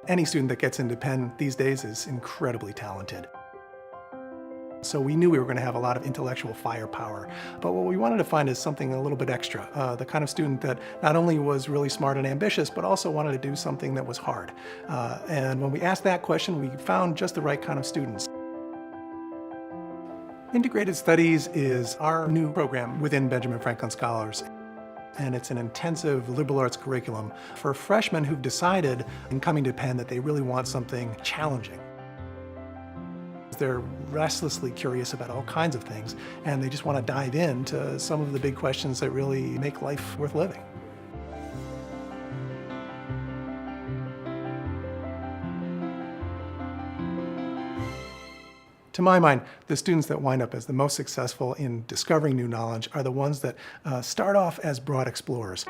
Any student that gets into Penn these days is incredibly talented. So we knew we were going to have a lot of intellectual firepower. But what we wanted to find is something a little bit extra, the kind of student that not only was really smart and ambitious, but also wanted to do something that was hard. And when we asked that question, we found just the right kind of students. Integrated Studies is our new program within Benjamin Franklin Scholars. And it's an intensive liberal arts curriculum for freshmen who've decided in coming to Penn that they really want something challenging. They're restlessly curious about all kinds of things, and they just want to dive into some of the big questions that really make life worth living. To my mind, the students that wind up as the most successful in discovering new knowledge are the ones that start off as broad explorers.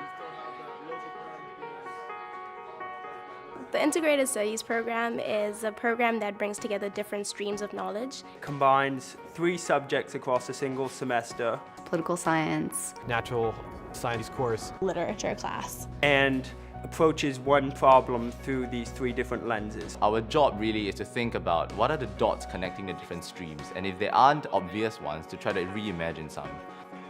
The Integrated Studies program is a program that brings together different streams of knowledge. Combines 3 subjects across a single semester. Political science. Natural science course. Literature class. And approaches one problem through these 3 different lenses. Our job really is to think about what are the dots connecting the different streams, and if there aren't obvious ones, to try to reimagine some.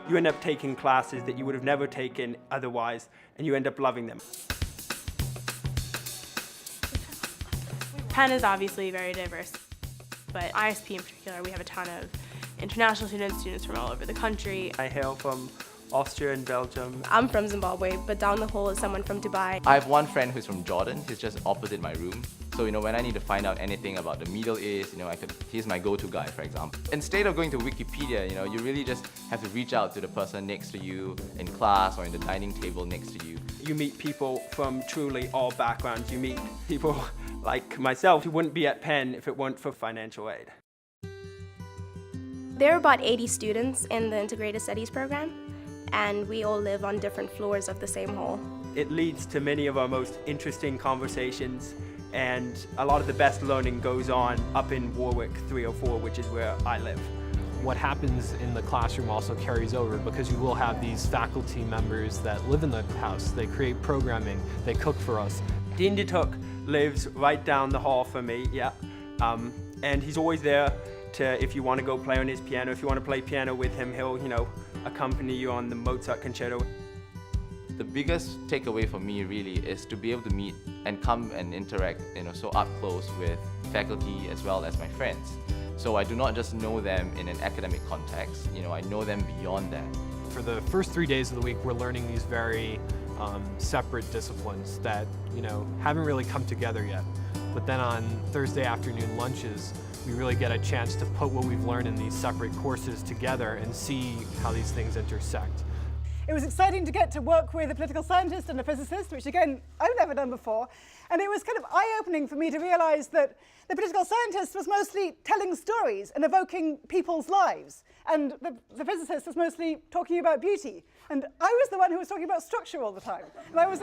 You end up taking classes that you would have never taken otherwise, and you end up loving them. Penn is obviously very diverse, but ISP in particular, we have a ton of international students from all over the country. I hail from Austria and Belgium. I'm from Zimbabwe, but down the hall is someone from Dubai. I have one friend who's from Jordan. He's just opposite my room. So, when I need to find out anything about the Middle East, he's my go-to guy, for example. Instead of going to Wikipedia, you really just have to reach out to the person next to you in class or in the dining table next to you. You meet people from truly all backgrounds. You meet people like myself who wouldn't be at Penn if it weren't for financial aid. There are about 80 students in the Integrated Studies program, and we all live on different floors of the same hall. It leads to many of our most interesting conversations, and a lot of the best learning goes on up in Warwick 304, which is where I live. What happens in the classroom also carries over, because you will have these faculty members that live in the house. They create programming, they cook for us. Dean DeTook lives right down the hall from me, yeah. And he's always there if you want to go play on his piano. If you want to play piano with him, he'll, accompany you on the Mozart concerto. The biggest takeaway for me really is to be able to meet and come and interact, so up close with faculty as well as my friends. So I do not just know them in an academic context, I know them beyond that. For the first 3 days of the week, we're learning these very separate disciplines that, haven't really come together yet. But then on Thursday afternoon lunches, we really get a chance to put what we've learned in these separate courses together and see how these things intersect. It was exciting to get to work with a political scientist and a physicist, which again, I've never done before. And it was kind of eye-opening for me to realize that the political scientist was mostly telling stories and evoking people's lives. And the physicist was mostly talking about beauty. And I was the one who was talking about structure all the time. And I was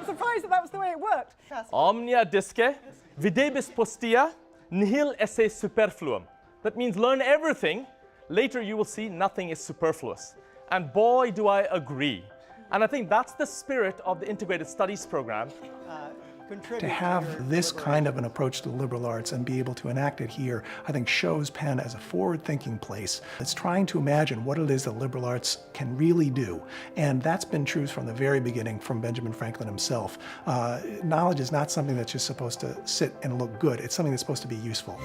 surprised that was the way it worked. Omnia disce, videbis postea, nihil esse superfluum. That means learn everything. Later you will see nothing is superfluous. And boy, do I agree. And I think that's the spirit of the Integrated Studies program. To have this kind of an approach to the liberal arts and be able to enact it here, I think shows Penn as a forward-thinking place. It's trying to imagine what it is that liberal arts can really do. And that's been true from the very beginning, from Benjamin Franklin himself. Knowledge is not something that's just supposed to sit and look good. It's something that's supposed to be useful.